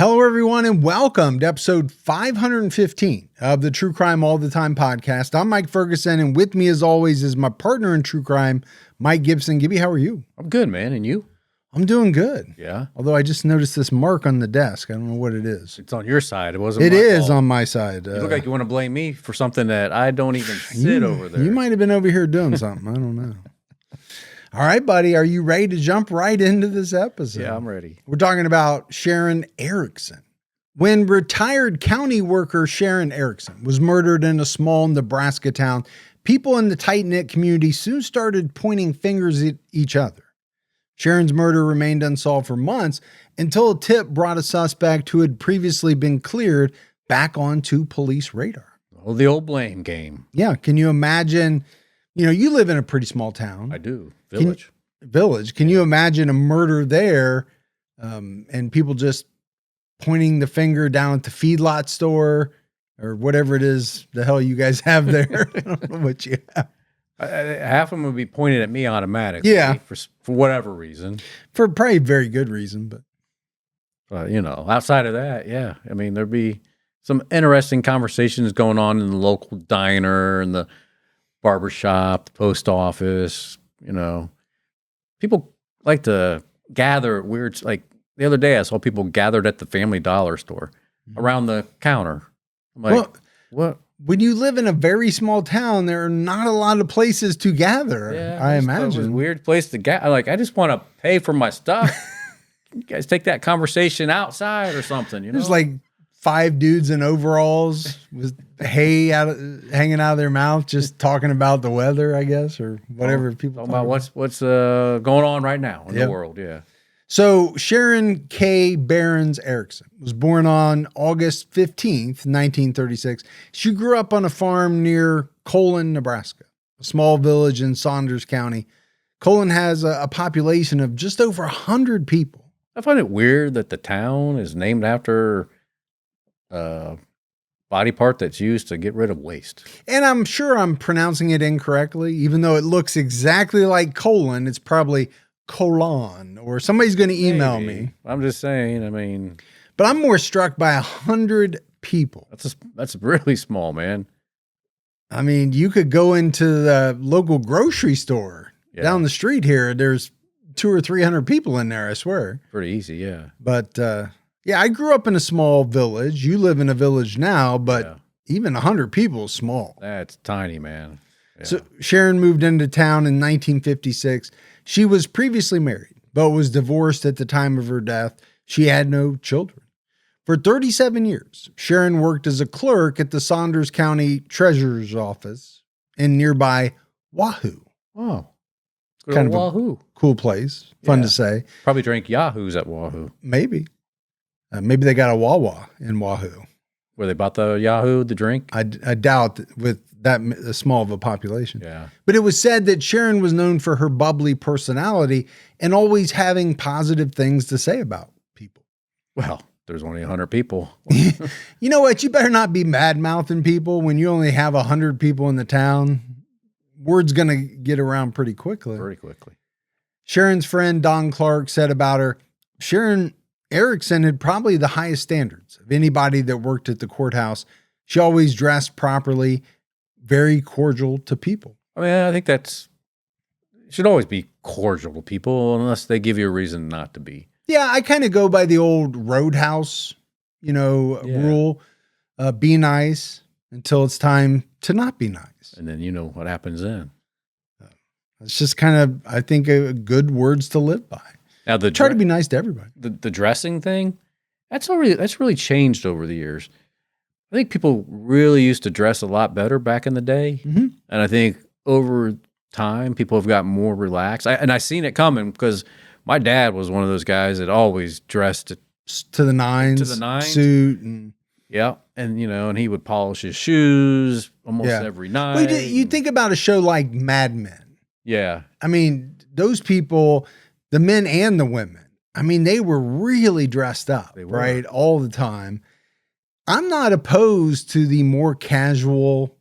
Hello, everyone, and welcome to episode 515 of the True Crime All the Time podcast. I'm Mike Ferguson, and with me, as always, is my partner in true crime, Mike Gibson. Gibby, how are you? I'm good, man. And you? I'm doing good. Yeah. Although I just noticed this mark on the desk. I don't know what it is. It's on your side. It wasn't. It my is fault. on my side. You look like you want to blame me for something that I don't even sit over there. You might have been over here doing something. I don't know. All right, buddy. Are you ready to jump right into this episode? Yeah, I'm ready. We're talking about Sharron Erickson. When retired county worker Sharron Erickson was murdered in a small Nebraska town, people in the tight-knit community soon started pointing fingers at each other. Sharron's murder remained unsolved for months until a tip brought a suspect who had previously been cleared back onto police radar. Oh, the old blame game. Yeah. Can you imagine, you live in a pretty small town. I do. Village. Can you imagine a murder there and people just pointing the finger down at the feedlot store or whatever it is the hell you guys have there? I don't know what you have. Half of them would be pointed at me automatically. Yeah. For whatever reason. For probably very good reason, but. Outside of that, yeah. I mean, there'd be some interesting conversations going on in the local diner and the barbershop, the post office, People like to gather at weird, like the other day I saw people gathered at the Family Dollar store around the counter. I'm like, what? When you live in a very small town, there are not a lot of places to gather. Yeah, I imagine. It was a weird place to gather. Like, I just want to pay for my stuff. You guys take that conversation outside or something, There's like 5 dudes in overalls with hay hanging out of their mouth, just talking about the weather, I guess, or whatever people talk about. What's going on right now in the world. Yeah. So Sharron K. Behrens Erickson was born on August 15th, 1936. She grew up on a farm near Colon, Nebraska, a small village in Saunders County. Colon has a population of just over 100 people. I find it weird that the town is named after a body part that's used to get rid of waste. And I'm sure I'm pronouncing it incorrectly, even though it looks exactly like colon. It's probably colon, or somebody's going to email me. I'm just saying, But I'm more struck by 100 people. That's really small, man. I mean, you could go into the local grocery store down the street here. There's 200 or 300 people in there, I swear. Pretty easy, yeah. But I grew up in a small village. You live in a village now, but even 100 people is small. That's tiny, man. Yeah. So Sharron moved into town in 1956. She was previously married, but was divorced at the time of her death. She had no children. For 37 years, Sharron worked as a clerk at the Saunders County Treasurer's Office in nearby Wahoo. Oh, kind of Wahoo. A cool place. Fun to say. Probably drank Yahoos at Wahoo. Maybe. Maybe they got a Wawa in Wahoo. Where they bought the Yahoo, the drink? I doubt with that small of a population. Yeah. But it was said that Sharron was known for her bubbly personality and always having positive things to say about people. Well, there's only 100 people. You know what? You better not be mad-mouthing people when you only have 100 people in the town. Word's going to get around pretty quickly. Sharron's friend Don Clark said about her, Sharron Erickson had probably the highest standards of anybody that worked at the courthouse. She always dressed properly, very cordial to people. I think should always be cordial to people unless they give you a reason not to be. Yeah, I kind of go by the old roadhouse, rule. Be nice until it's time to not be nice. And then you know what happens then. It's just kind of, I think, good words to live by. Now try to be nice to everybody. The dressing thing, that's really changed over the years. I think people really used to dress a lot better back in the day. Mm-hmm. And I think over time, people have gotten more relaxed. I seen it coming because my dad was one of those guys that always dressed to the nines, suit. And and he would polish his shoes almost every night. Well, you think about a show like Mad Men. Yeah. I mean, those people, the men and the women, they were really dressed up, right? All the time. I'm not opposed to the more casual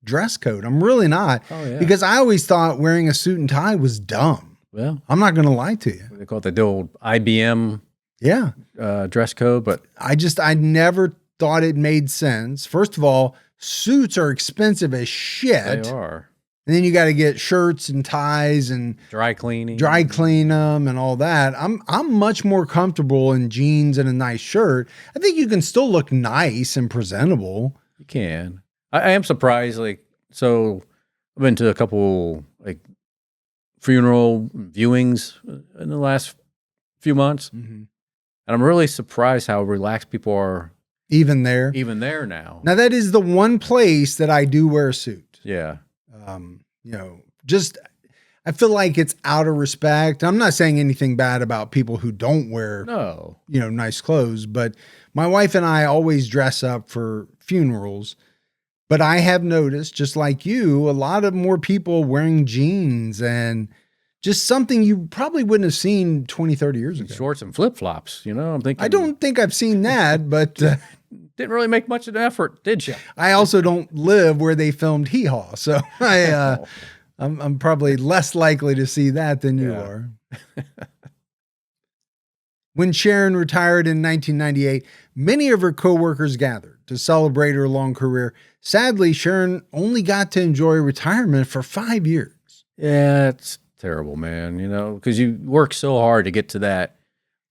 dress code. I'm really not. Oh, yeah. Because I always thought wearing a suit and tie was dumb. Well, I'm not going to lie to you. They call it the old IBM dress code, but I never thought it made sense. First of all, suits are expensive as shit. they are. And then you got to get shirts and ties and Dry clean them and all that. I'm much more comfortable in jeans and a nice shirt. I think you can still look nice and presentable. You can. I am surprised. Like, so I've been to a couple like funeral viewings in the last few months, and I'm really surprised how relaxed people are. Even there now. Now that is the one place that I do wear a suit. Yeah. Just I feel like it's out of respect. I'm not saying anything bad about people who don't wear, nice clothes, but my wife and I always dress up for funerals. But I have noticed, just like you, a lot of more people wearing jeans and just something you probably wouldn't have seen 20, 30 years ago. Shorts and flip-flops, I'm thinking. I don't think I've seen that, but didn't really make much of an effort, did you? I also don't live where they filmed Hee Haw, so I'm probably less likely to see that than you are. When Sharron retired in 1998, many of her coworkers gathered to celebrate her long career. Sadly, Sharron only got to enjoy retirement for 5 years. Yeah, it's terrible, man, because you work so hard to get to the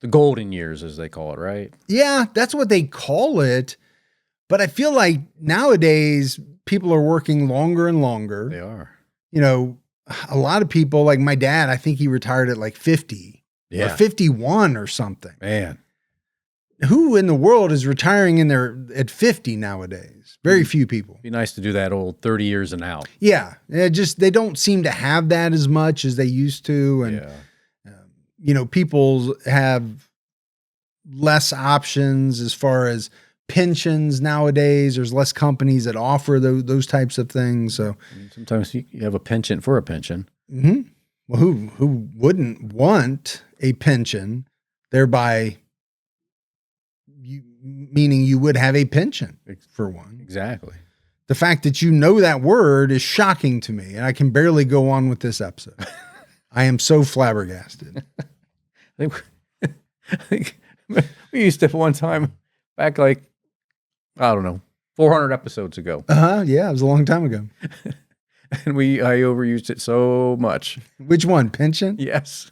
golden years, as they call it, right? Yeah, that's what they call it. But I feel like nowadays people are working longer and longer. They are. A lot of people, like my dad, I think he retired at like 50 or 51 or something. Man. Who in the world is retiring at 50 nowadays? Very few people. Be nice to do that old 30 years and out. Yeah. They don't seem to have that as much as they used to. And, people have less options as far as pensions nowadays. There's less companies that offer those types of things. So sometimes you have a penchant for a pension. Mm-hmm. Well, who wouldn't want a pension? Thereby, meaning you would have a pension for one. Exactly. The fact that you know that word is shocking to me, and I can barely go on with this episode. I am so flabbergasted. I think we used to one time back like, I don't know, 400 episodes ago. Yeah, it was a long time ago. And I overused it so much. Which one? Pension? Yes.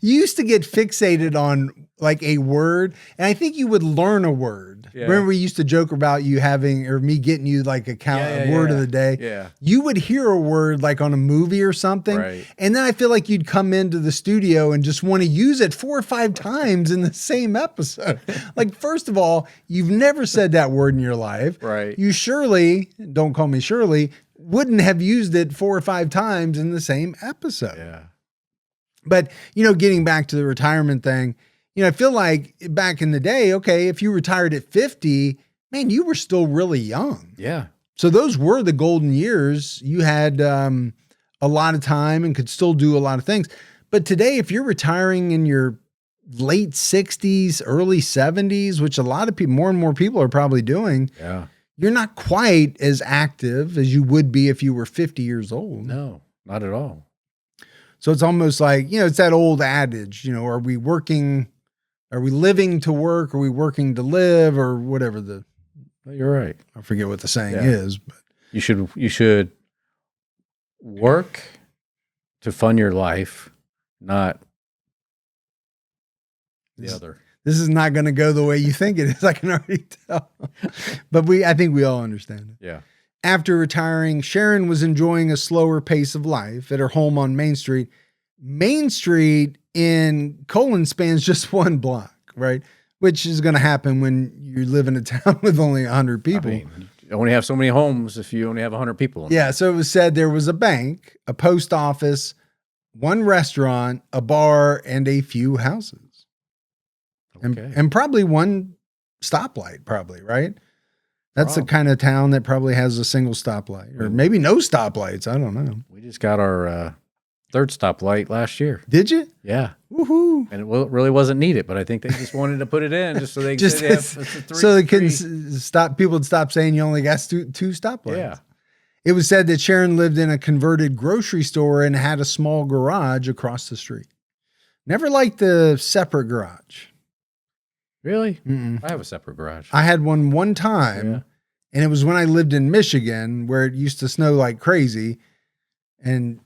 You used to get fixated on like a word, and I think you would learn a word. Yeah. Remember we used to joke about you having, or me getting you like a word of the day. Yeah. You would hear a word like on a movie or something. Right. And then I feel like you'd come into the studio and just want to use it 4 or 5 times in the same episode. Like, first of all, you've never said that word in your life. Right. You surely, don't call me Shirley, wouldn't have used it 4 or 5 times in the same episode. Yeah. But, getting back to the retirement thing, I feel like back in the day, okay, if you retired at 50, man, you were still really young. Yeah. So those were the golden years. You had a lot of time and could still do a lot of things. But today, if you're retiring in your late 60s, early 70s, which a lot of people, more and more people are probably doing, you're not quite as active as you would be if you were 50 years old. No, not at all. So it's almost like, it's that old adage, are we living to work? Are we working to live, or whatever you're right. I forget what the saying is, but you should work to fund your life, not the other. This is not going to go the way you think it is. I can already tell, but I think we all understand it. Yeah. After retiring, Sharron was enjoying a slower pace of life at her home on Main Street. Main Street in Colon spans just 1 block, right? Which is going to happen when you live in a town with only 100 people. I mean, you only have so many homes if you only have 100 people. Yeah, so it was said there was a bank, a post office, 1 restaurant, a bar, and a few houses. Okay. And probably 1 stoplight, right? That's the kind of town that probably has a single stoplight, or maybe no stoplights. I don't know. We just got our 3rd stoplight last year. Did you? Yeah. Woohoo! And it really wasn't needed, but I think they just wanted to put it in just so they could so they couldn't stop. People would stop saying you only got 2 stoplights. Yeah. It was said that Sharron lived in a converted grocery store and had a small garage across the street. Never liked the separate garage. Really? Mm-mm. I have a separate garage. I had one time, and it was when I lived in Michigan, where it used to snow like crazy. And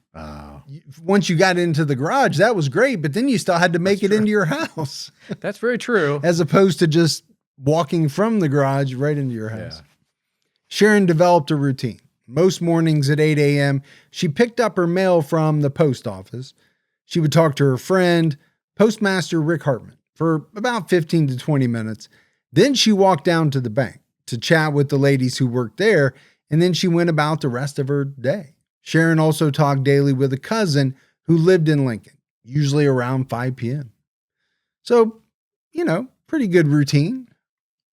once you got into the garage, that was great, but then you still had to make it into your house. That's very true. As opposed to just walking from the garage right into your house. Sharron developed a routine. Most mornings at 8 a.m., she picked up her mail from the post office. She would talk to her friend, Postmaster Rick Hartman, for about 15 to 20 minutes. Then she walked down to the bank to chat with the ladies who worked there, and then she went about the rest of her day. Sharron also talked daily with a cousin who lived in Lincoln, usually around 5 p.m. So, pretty good routine.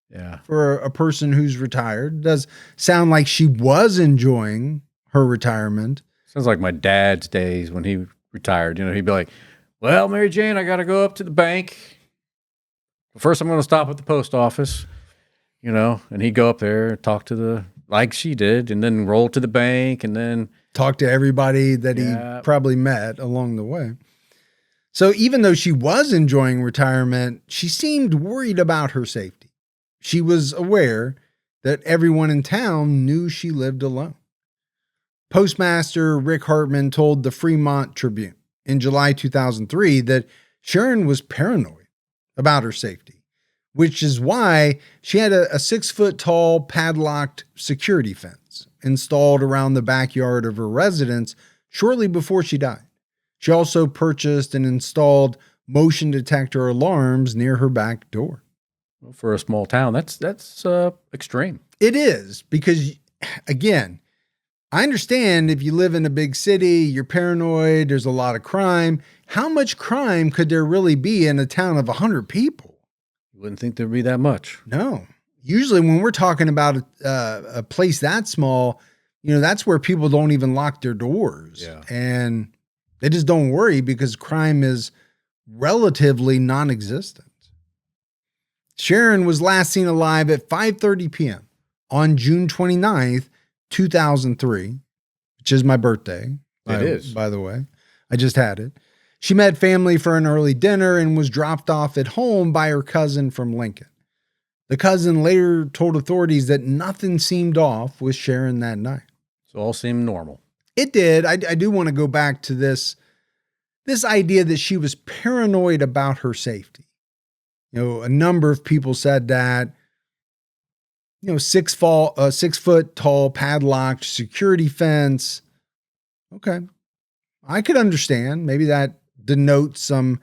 Yeah. For a person who's retired. Does sound like she was enjoying her retirement. Sounds like my dad's days when he retired. He'd be like, well, Mary Jane, I got to go up to the bank. First, I'm going to stop at the post office, and he'd go up there, talk to like she did, and then roll to the bank, and then talk to everybody that he probably met along the way. So even though she was enjoying retirement, she seemed worried about her safety. She was aware that everyone in town knew she lived alone. Postmaster Rick Hartman told the Fremont Tribune in July 2003 that Sharron was paranoid about her safety, which is why she had a 6-foot-tall padlocked security fence installed around the backyard of her residence shortly before she died. She also purchased and installed motion detector alarms near her back door. For a small town, that's extreme. It is, because, again, I understand if you live in a big city, you're paranoid, there's a lot of crime. How much crime could there really be in a town of 100 people? You wouldn't think there'd be that much. No. Usually when we're talking about a place that small, that's where people don't even lock their doors. Yeah. And they just don't worry because crime is relatively non-existent. Sharron was last seen alive at 5:30 p.m. on June 29th, 2003, which is my birthday. It is. By the way. I just had it. She met family for an early dinner and was dropped off at home by her cousin from Lincoln. The cousin later told authorities that nothing seemed off with Sharron that night. So all seemed normal. It did. I do want to go back to this idea that she was paranoid about her safety. A number of people said that, 6-foot tall padlocked security fence. Okay. I could understand. Maybe that denotes some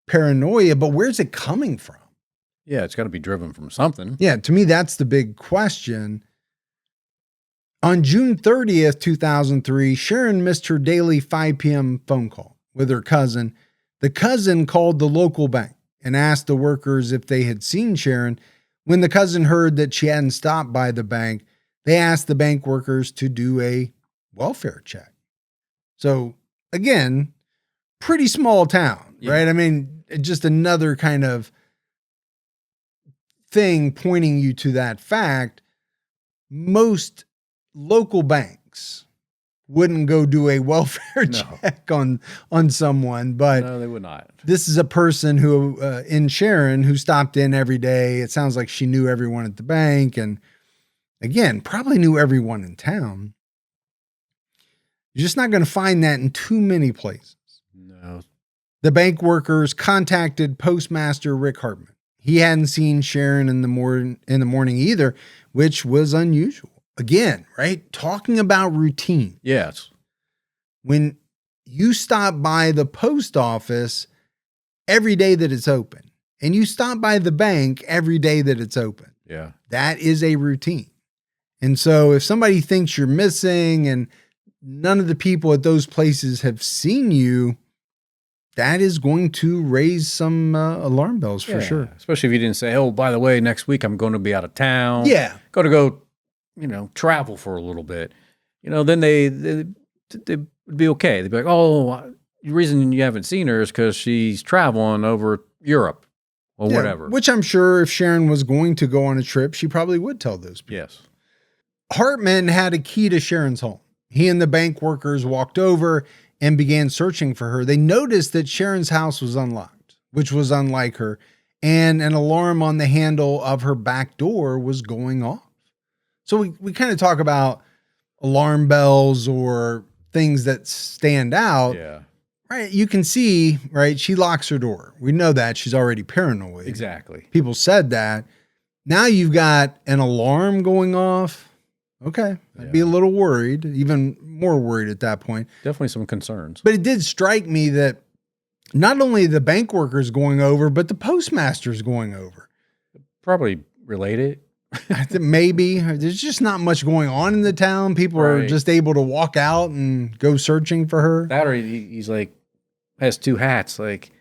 paranoia, but where's it coming from? Yeah, it's got to be driven from something. Yeah, to me, that's the big question. On June 30th, 2003, Sharron missed her daily 5 p.m. phone call with her cousin. The cousin called the local bank and asked the workers if they had seen Sharron. When the cousin heard that she hadn't stopped by the bank, they asked the bank workers to do a welfare check. So again, pretty small town, right? I mean, just another kind of thing pointing you to that fact. Most local banks wouldn't go do a welfare check on someone, but no, they would not. This is a person who, in Sharron, who stopped in every day. It sounds like she knew everyone at the bank, and again, probably knew everyone in town. You're just not going to find that in too many places. No. The bank workers contacted Postmaster Rick Hartman. He hadn't seen Sharron in the morning either, which was unusual. Again, right? Talking about routine. Yes. When you stop by the post office every day that it's open, and you stop by the bank every day that it's open. Yeah. That is a routine. And so if somebody thinks you're missing and none of the people at those places have seen you, that is going to raise some alarm bells for sure. Especially if you didn't say, oh, by the way, next week I'm going to be out of town. Yeah. Got to go, travel for a little bit. Then they would be okay. They'd be like, oh, the reason you haven't seen her is because she's traveling over Europe or whatever. Which I'm sure if Sharron was going to go on a trip, she probably would tell those people. Yes. Hartman had a key to Sharron's home. He and the bank workers walked over and began searching for her. They noticed that Sharron's house was unlocked, which was unlike her, and an alarm on the handle of her back door was going off. So we kind of talk about alarm bells or things that stand out. Yeah. Right. You can see, right? She locks her door. We know that. She's already paranoid. Exactly. People said that. Now you've got an alarm going off. Okay. I'd be a little worried, even more worried at that point. Definitely some concerns. But it did strike me that not only the bank workers going over, but the postmaster's going over. Probably related. I think maybe there's just not much going on in the town. People are just able to walk out and go searching for her. That or he's like, has two hats. Like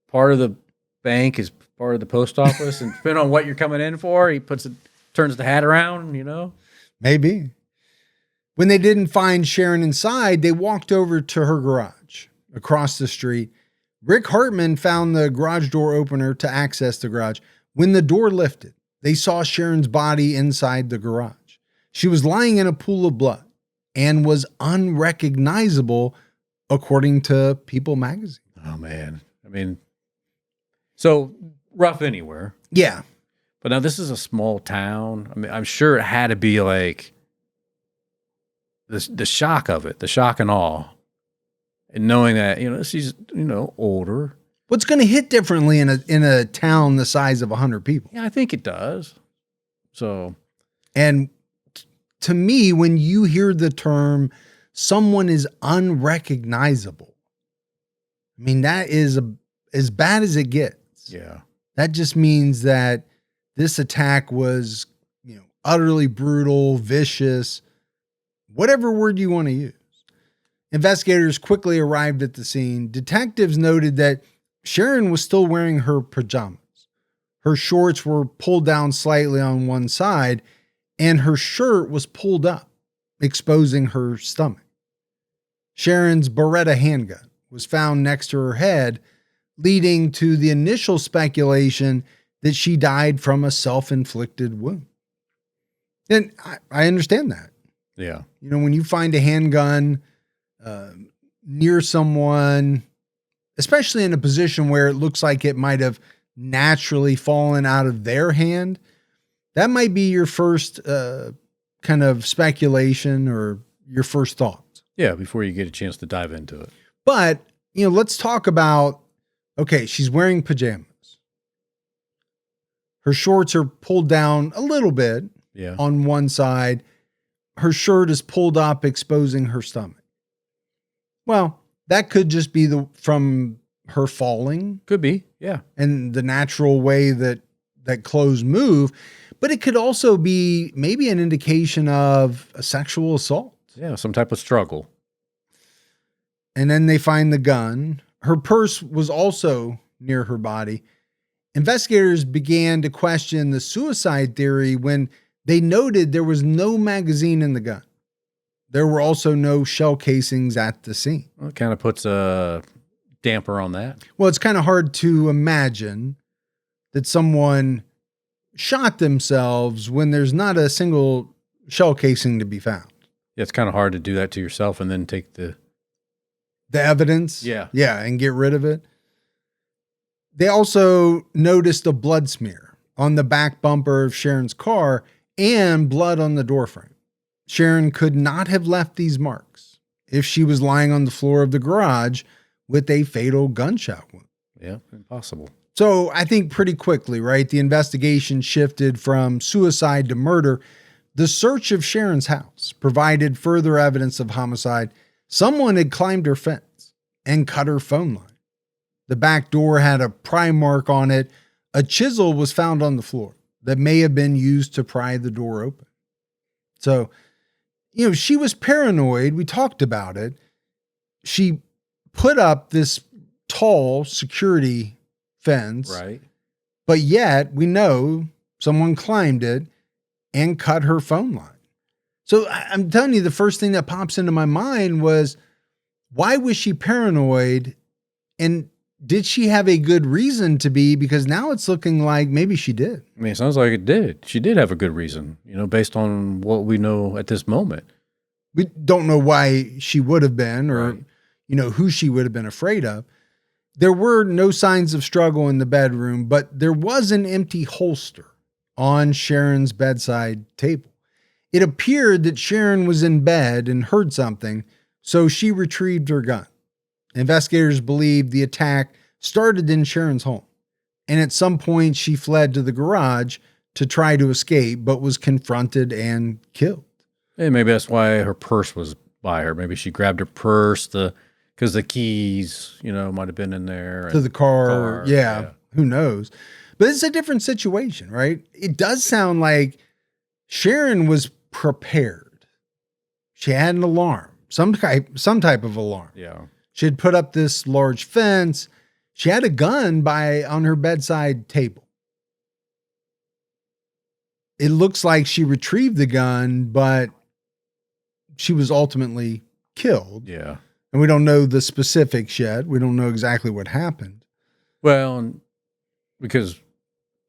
part of the bank is part of the post office, and depending on what you're coming in for, he turns the hat around, you know? Maybe. When they didn't find Sharron inside, they walked over to her garage across the street. Rick Hartman found the garage door opener to access the garage. When the door lifted, they saw Sharron's body inside the garage. She was lying in a pool of blood and was unrecognizable, according to People magazine. Oh, man. I mean, so rough anywhere. Yeah. But now this is a small town. I mean, I'm sure it had to be like the shock of it, the shock and awe. And knowing that, you know, she's, you know, older. What's going to hit differently in a town the size of 100 people? Yeah, I think it does. So, and to me, when you hear the term someone is unrecognizable, I mean, that is as bad as it gets. Yeah. That just means that this attack was, you know, utterly brutal, vicious, whatever word you want to use. Investigators quickly arrived at the scene. Detectives noted that Sharron was still wearing her pajamas. Her shorts were pulled down slightly on one side, and her shirt was pulled up, exposing her stomach. Sharron's Beretta handgun was found next to her head, leading to the initial speculation that she died from a self-inflicted wound. And I understand that. Yeah. You know, when you find a handgun near someone, especially in a position where it looks like it might have naturally fallen out of their hand, that might be your first kind of speculation or your first thought. Yeah, before you get a chance to dive into it. But, you know, let's talk about, okay, she's wearing pajamas. Her shorts are pulled down a little bit on one side. Her shirt is pulled up, exposing her stomach. Well, that could just be from her falling. Could be, yeah. And the natural way that clothes move. But it could also be maybe an indication of a sexual assault. Yeah, some type of struggle. And then they find the gun. Her purse was also near her body. Investigators began to question the suicide theory when they noted there was no magazine in the gun. There were also no shell casings at the scene. Well, it kind of puts a damper on that. Well, it's kind of hard to imagine that someone shot themselves when there's not a single shell casing to be found. Yeah, it's kind of hard to do that to yourself and then take the evidence. Yeah. Yeah, and get rid of it. They also noticed a blood smear on the back bumper of Sharron's car and blood on the door frame. Sharron could not have left these marks if she was lying on the floor of the garage with a fatal gunshot wound. Yeah, impossible. So I think pretty quickly, right, the investigation shifted from suicide to murder. The search of Sharron's house provided further evidence of homicide. Someone had climbed her fence and cut her phone line. The back door had a pry mark on it. A chisel was found on the floor that may have been used to pry the door open. So, you know, she was paranoid. We talked about it. She put up this tall security fence. Right. But yet we know someone climbed it and cut her phone line. So I'm telling you, the first thing that pops into my mind was, why was she paranoid? And did she have a good reason to be? Because now it's looking like maybe she did. I mean, it sounds like it did. She did have a good reason, you know, based on what we know at this moment. We don't know why she would have been or, you know, who she would have been afraid of. There were no signs of struggle in the bedroom, but there was an empty holster on Sharron's bedside table. It appeared that Sharron was in bed and heard something, so she retrieved her gun. Investigators believe the attack started in Sharron's home, and at some point she fled to the garage to try to escape, but was confronted and killed. And maybe that's why her purse was by her. Maybe she grabbed her purse because the keys, might have been in there. To the car. Yeah, who knows? But it's a different situation, right? It does sound like Sharron was prepared. She had an alarm, some type of alarm. Yeah. She had put up this large fence. She had a gun on her bedside table. It looks like she retrieved the gun, but she was ultimately killed. Yeah. And we don't know the specifics yet. We don't know exactly what happened. Well, because,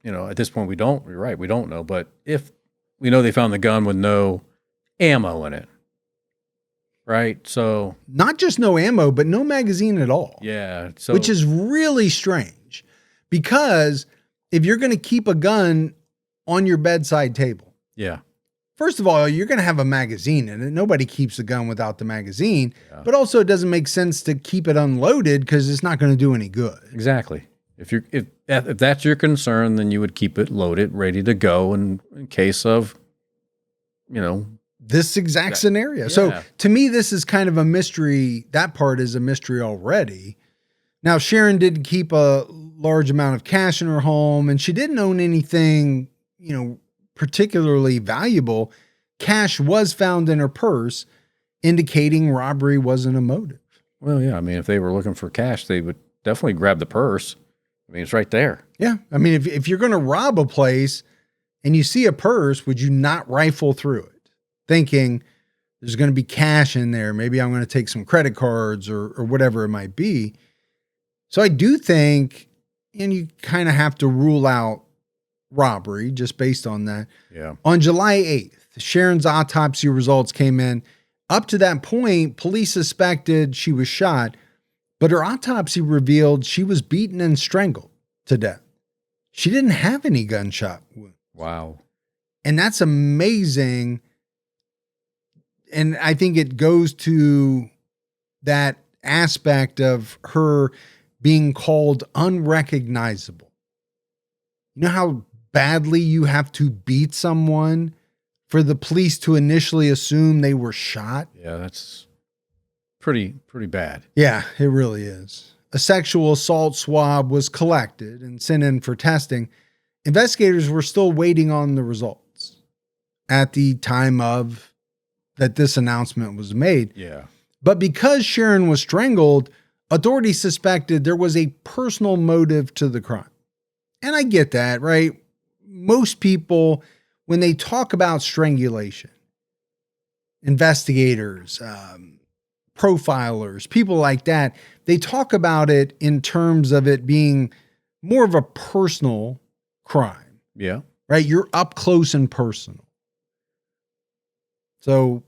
at this point you're right, we don't know. But if we know they found the gun with no ammo in it, right? So not just no ammo, but no magazine at all. Yeah. So, which is really strange, because if you're going to keep a gun on your bedside table, yeah, first of all, you're going to have a magazine in it. Nobody keeps a gun without the magazine, but also it doesn't make sense to keep it unloaded because it's not going to do any good. Exactly. If that's your concern, then you would keep it loaded, ready to go in case of, this exact scenario. Yeah. So to me, this is kind of a mystery. That part is a mystery already. Now, Sharron did keep a large amount of cash in her home, and she didn't own anything, particularly valuable. Cash was found in her purse, indicating robbery wasn't a motive. Well, yeah. I mean, if they were looking for cash, they would definitely grab the purse. I mean, it's right there. Yeah. I mean, if you're going to rob a place and you see a purse, would you not rifle through it, thinking there's going to be cash in there? Maybe I'm going to take some credit cards or whatever it might be. So I do think, and you kind of have to rule out robbery just based on that. Yeah. On July 8th, Sharron's autopsy results came in. Up to that point, police suspected she was shot, but her autopsy revealed she was beaten and strangled to death. She didn't have any gunshot wounds. Wow. And that's amazing. And I think it goes to that aspect of her being called unrecognizable. You know how badly you have to beat someone for the police to initially assume they were shot? Yeah, that's pretty bad. Yeah, it really is. A sexual assault swab was collected and sent in for testing. Investigators were still waiting on the results at the time that this announcement was made. Yeah. But because Sharron was strangled, authorities suspected there was a personal motive to the crime. And I get that, right? Most people, when they talk about strangulation, investigators, profilers, people like that, they talk about it in terms of it being more of a personal crime. Yeah. Right? You're up close and personal. So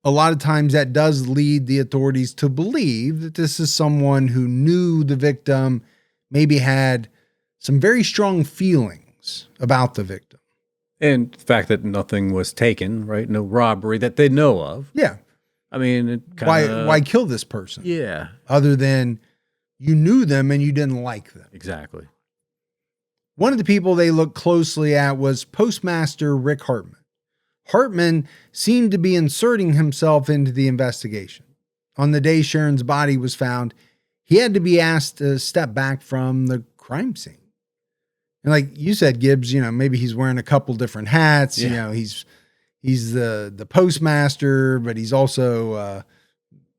a lot of times that does lead the authorities to believe that this is someone who knew the victim, maybe had some very strong feelings about the victim. And the fact that nothing was taken, right? No robbery that they know of. Yeah. I mean, it kinda, why kill this person? Yeah. Other than you knew them and you didn't like them. Exactly. One of the people they looked closely at was Postmaster Rick Hartman. Hartman seemed to be inserting himself into the investigation. On the day Sharron's body was found, he had to be asked to step back from the crime scene. And like you said, Gibbs, maybe he's wearing a couple different hats. Yeah. He's the postmaster, but he's also a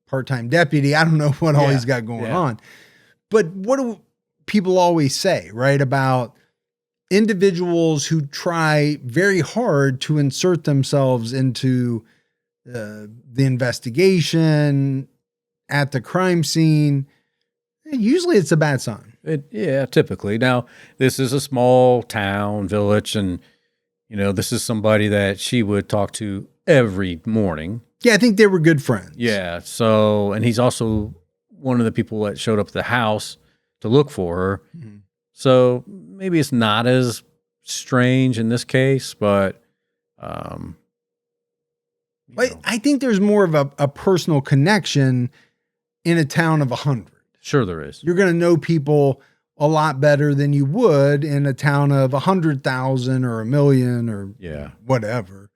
part-time deputy. I don't know what all he's got going on. But what do people always say, right, about individuals who try very hard to insert themselves into the investigation at the crime scene? Usually it's a bad sign. Typically. Now, this is a small town, village, and, this is somebody that she would talk to every morning. Yeah, I think they were good friends. Yeah. So, and he's also one of the people that showed up at the house to look for her. Mm-hmm. So maybe it's not as strange in this case, but I think there's more of a personal connection in a town of 100. Sure there is. You're going to know people a lot better than you would in a town of 100,000 or 1,000,000 or whatever.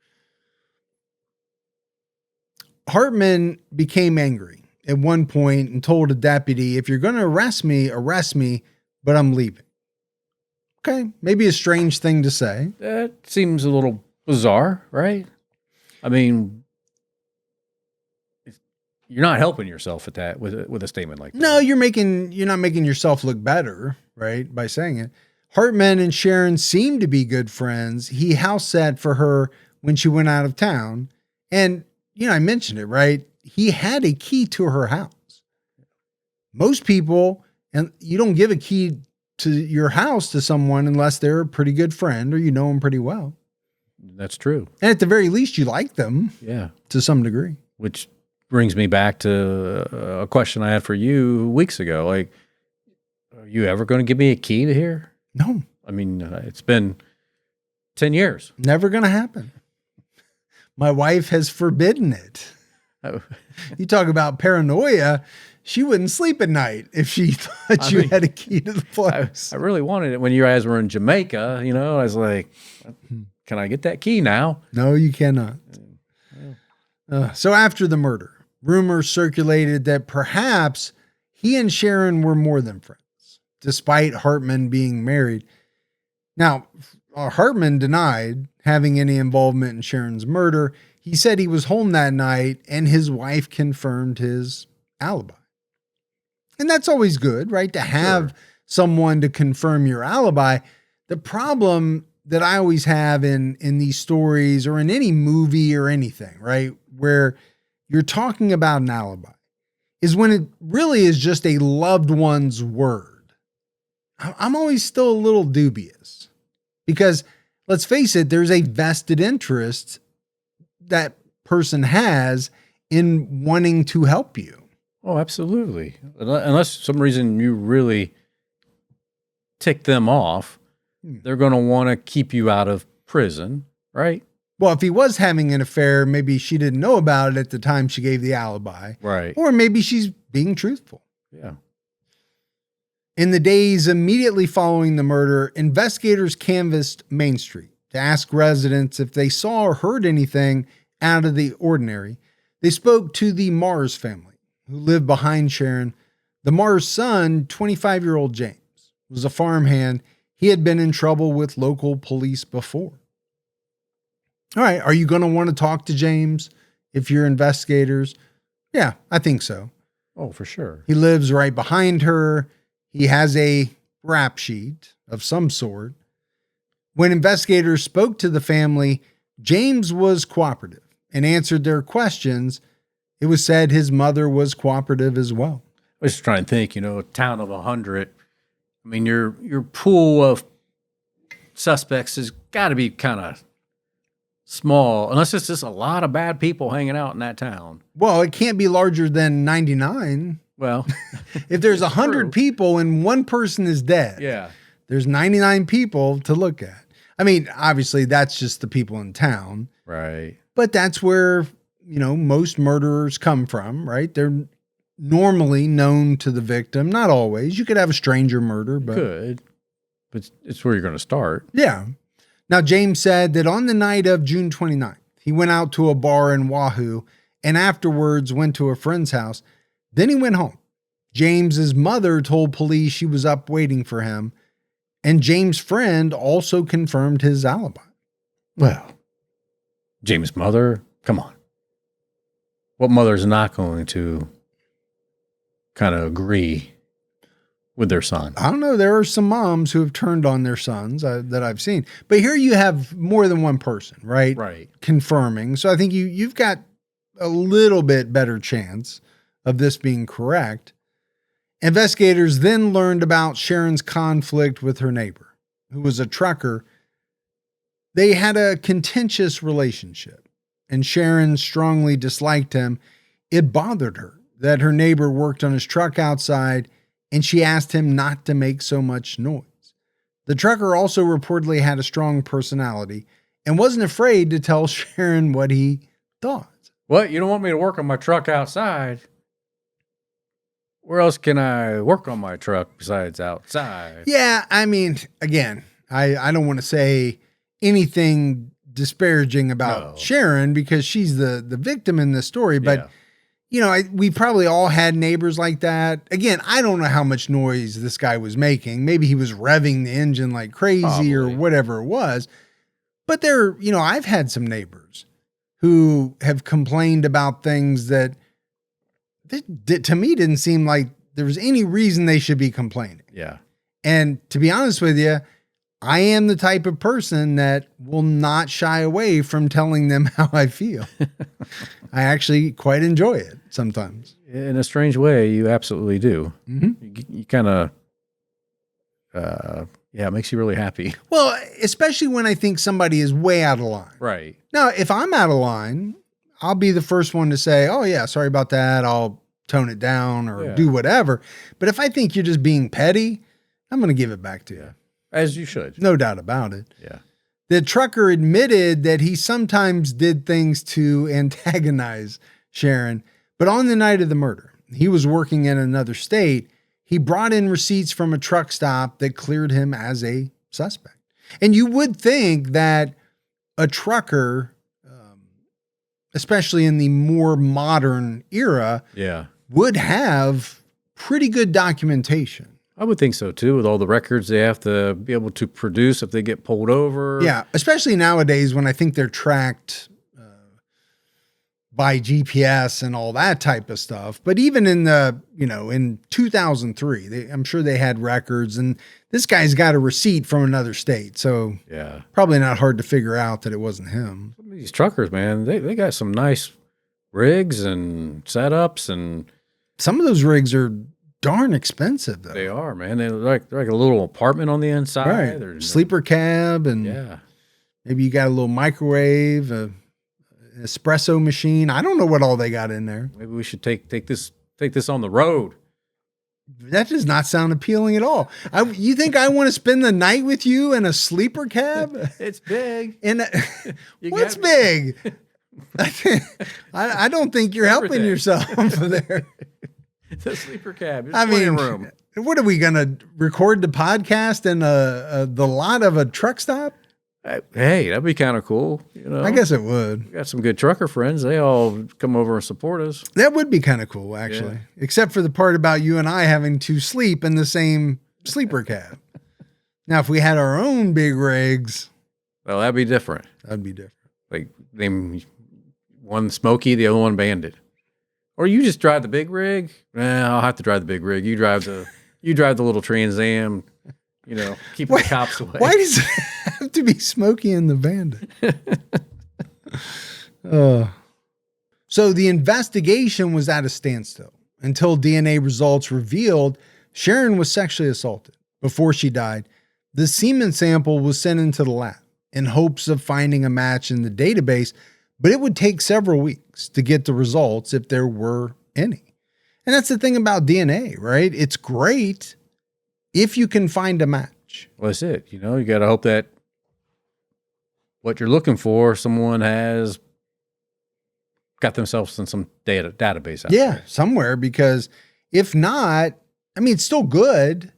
Hartman became angry at one point and told a deputy, if you're going to arrest me, but I'm leaving. Okay, maybe a strange thing to say. That seems a little bizarre, right? I mean, you're not helping yourself at that with a statement like that. No, you're not making yourself look better, right, by saying it. Hartman and Sharron seemed to be good friends. He house sat for her when she went out of town. And, I mentioned it, right? He had a key to her house. Most people, and you don't give a key to your house to someone unless they're a pretty good friend or you know them pretty well. That's true. And at the very least, you like them. Yeah. To some degree. Which brings me back to a question I had for you weeks ago. Like, are you ever going to give me a key to here? No. I mean, it's been 10 years. Never going to happen. My wife has forbidden it. Oh. You talk about paranoia. She wouldn't sleep at night if she thought you had a key to the place. I really wanted it when you guys were in Jamaica. I was like, can I get that key now? No, you cannot. So after the murder, rumors circulated that perhaps he and Sharron were more than friends, despite Hartman being married. Now, Hartman denied having any involvement in Sharron's murder. He said he was home that night and his wife confirmed his alibi. And that's always good, right? To have someone to confirm your alibi. The problem that I always have in these stories or in any movie or anything, right, where you're talking about an alibi is when it really is just a loved one's word. I'm always still a little dubious because let's face it, there's a vested interest that person has in wanting to help you. Oh, absolutely. Unless for some reason you really tick them off, they're going to want to keep you out of prison, right? Well, if he was having an affair, maybe she didn't know about it at the time she gave the alibi. Right. Or maybe she's being truthful. Yeah. In the days immediately following the murder, investigators canvassed Main Street to ask residents if they saw or heard anything out of the ordinary. They spoke to the Mars family, who lived behind Sharron. The Mars son, 25-year-old James, was a farmhand. He had been in trouble with local police before. All right, are you going to want to talk to James if you're investigators? Yeah, I think so. Oh, for sure. He lives right behind her. He has a rap sheet of some sort. When investigators spoke to the family, James was cooperative and answered their questions. It was said his mother was cooperative as well. I was trying to think, a town of 100. I mean, your pool of suspects has got to be kind of small, unless it's just a lot of bad people hanging out in that town. Well, it can't be larger than 99. Well, if there's 100 people and one person is dead, there's 99 people to look at. I mean, obviously, that's just the people in town. Right. But that's where, most murderers come from, right? They're normally known to the victim. Not always. You could have a stranger murder, but good. But it's where you're going to start. Yeah. Now, James said that on the night of June 29th, he went out to a bar in Wahoo and afterwards went to a friend's house. Then he went home. James's mother told police she was up waiting for him, and James' friend also confirmed his alibi. Well, James' mother, come on. What mother's not going to kind of agree with their son? I don't know. There are some moms who have turned on their sons that I've seen. But here you have more than one person, right? Right. Confirming. So I think you've got a little bit better chance of this being correct. Investigators then learned about Sharron's conflict with her neighbor, who was a trucker. They had a contentious relationship, and Sharron strongly disliked him. It bothered her that her neighbor worked on his truck outside and she asked him not to make so much noise. The trucker also reportedly had a strong personality and wasn't afraid to tell Sharron what he thought. What? You don't want me to work on my truck outside? Where else can I work on my truck besides outside? Yeah, I mean, again, I don't want to say anything disparaging about Sharron because she's the victim in this story, but we probably all had neighbors like that. Again, I don't know how much noise this guy was making. Maybe he was revving the engine like crazy or whatever it was. But I've had some neighbors who have complained about things that to me didn't seem like there was any reason they should be complaining. Yeah. And to be honest with you, I am the type of person that will not shy away from telling them how I feel. I actually quite enjoy it sometimes. In a strange way, you absolutely do. Mm-hmm. You kind of, it makes you really happy. Well, especially when I think somebody is way out of line. Right. Now, if I'm out of line, I'll be the first one to say, oh yeah, sorry about that. I'll tone it down or do whatever. But if I think you're just being petty, I'm going to give it back to you. As you should. No doubt about it. Yeah. The trucker admitted that he sometimes did things to antagonize Sharron, but on the night of the murder, he was working in another state. He brought in receipts from a truck stop that cleared him as a suspect. And you would think that a trucker, especially in the more modern era, would have pretty good documentation. I would think so too, with all the records they have to be able to produce if they get pulled over. Yeah, especially nowadays when I think they're tracked by GPS and all that type of stuff. But even in in 2003, I'm sure they had records, and this guy's got a receipt from another state. So probably not hard to figure out that it wasn't him. These truckers, man, they got some nice rigs and setups, and some of those rigs are darn expensive, though. They are, man. They're like a little apartment on the inside. Right. Sleeper cab, and maybe you got a little microwave, an espresso machine. I don't know what all they got in there. Maybe we should take this on the road. That does not sound appealing at all. You think I want to spend the night with you in a sleeper cab? It's big. What's big? I don't think you're helping yourself there. The sleeper cab. Room. What are we going to record the podcast in the lot of a truck stop? Hey, that'd be kind of cool. I guess it would. We got some good trucker friends. They all come over and support us. That would be kind of cool, actually. Yeah. Except for the part about you and I having to sleep in the same sleeper cab. Now, if we had our own big rigs. Well, that'd be different. That'd be different. Like one Smokey, the other one Bandit. Or you just drive the big rig? I'll have to drive the big rig. You drive the little Trans Am, keeping the cops away. Why does it have to be Smokey and the Bandit? So the investigation was at a standstill until DNA results revealed Sharron was sexually assaulted. Before she died, the semen sample was sent into the lab in hopes of finding a match in the database, but it would take several weeks to get the results if there were any. And that's the thing about DNA, right? It's great if you can find a match. Well, that's it. You got to hope that what you're looking for, someone has got themselves in some database out there. Somewhere, because if not, it's still good,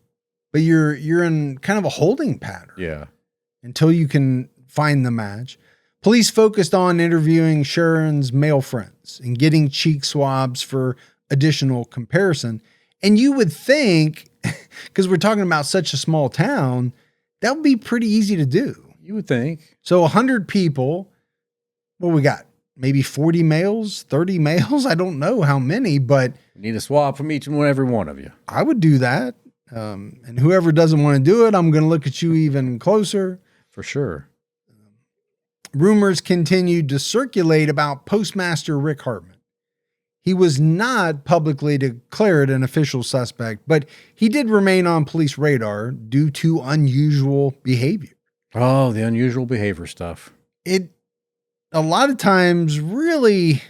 but you're in kind of a holding pattern. Yeah. Until you can find the match. Police focused on interviewing Sharron's male friends and getting cheek swabs for additional comparison. And you would think, because we're talking about such a small town, that would be pretty easy to do. You would think. So 100 people, what we got? Maybe 40 males, 30 males? I don't know how many, but... You need a swab from each and every one of you. I would do that. And whoever doesn't want to do it, I'm going to look at you even closer. For sure. Rumors continued to circulate about Postmaster Rick Hartman. He was not publicly declared an official suspect, but he did remain on police radar due to unusual behavior. Oh, the unusual behavior stuff. It a lot of times really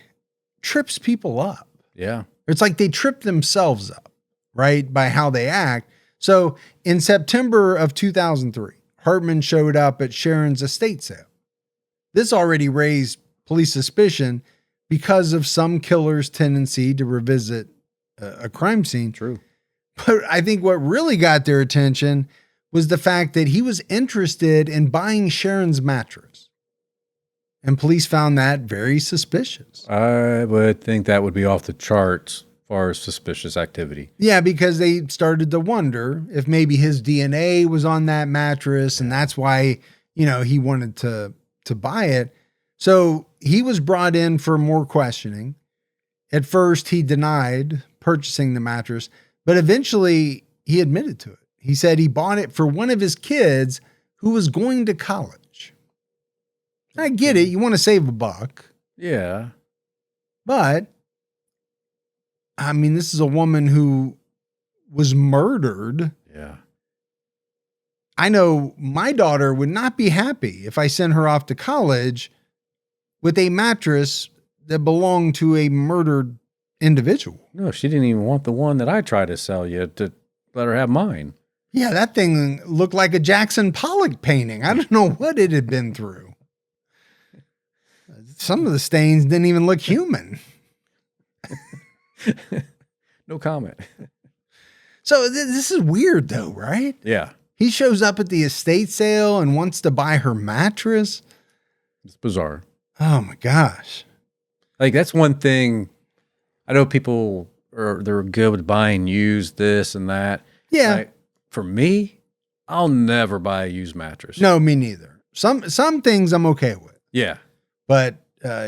trips people up. Yeah. It's like they trip themselves up, right, by how they act. So in September of 2003, Hartman showed up at Sharron's estate sale. This already raised police suspicion because of some killer's tendency to revisit a crime scene. True. But I think what really got their attention was the fact that he was interested in buying Sharron's mattress. And police found that very suspicious. I would think that would be off the charts as far as suspicious activity. Yeah, because they started to wonder if maybe his DNA was on that mattress and that's why, he wanted to buy it. So he was brought in for more questioning. At first, he denied purchasing the mattress, but eventually he admitted to it. He said he bought it for one of his kids who was going to college. I get it. You want to save a buck. Yeah. But, I mean, this is a woman who was murdered. Yeah. I know my daughter would not be happy if I sent her off to college with a mattress that belonged to a murdered individual. No, she didn't even want the one that I tried to sell you to let her have mine. Yeah, that thing looked like a Jackson Pollock painting. I don't know what it had been through. Some of the stains didn't even look human. No comment. So this is weird though, right? Yeah. He shows up at the estate sale and wants to buy her mattress. It's bizarre. Oh my gosh. Like that's one thing. I know people they're good with buying used this and that. Yeah. Like, for me, I'll never buy a used mattress. No, me neither. Some things I'm okay with. Yeah. But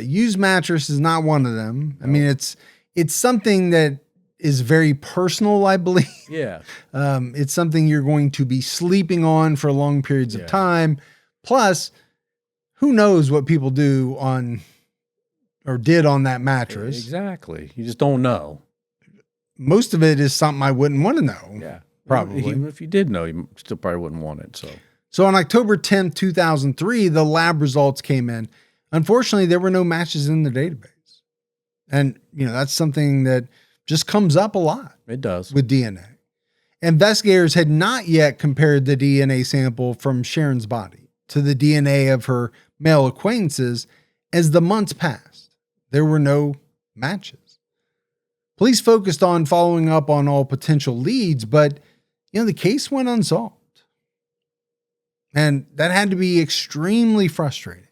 used mattress is not one of them. I mean, it's something that is very personal, I believe. Yeah. It's something you're going to be sleeping on for long periods of time. Plus, who knows what people do on or did on that mattress. Exactly. You just don't know. Most of it is something I wouldn't want to know. Yeah. Probably. Even if you did know, you still probably wouldn't want it. So on October 10th, 2003, the lab results came in. Unfortunately, there were no matches in the database. And, that's something that just comes up a lot. It does. With DNA. Investigators had not yet compared the DNA sample from Sharron's body to the DNA of her male acquaintances. As the months passed, there were no matches. Police focused on following up on all potential leads, but, the case went unsolved. And that had to be extremely frustrating.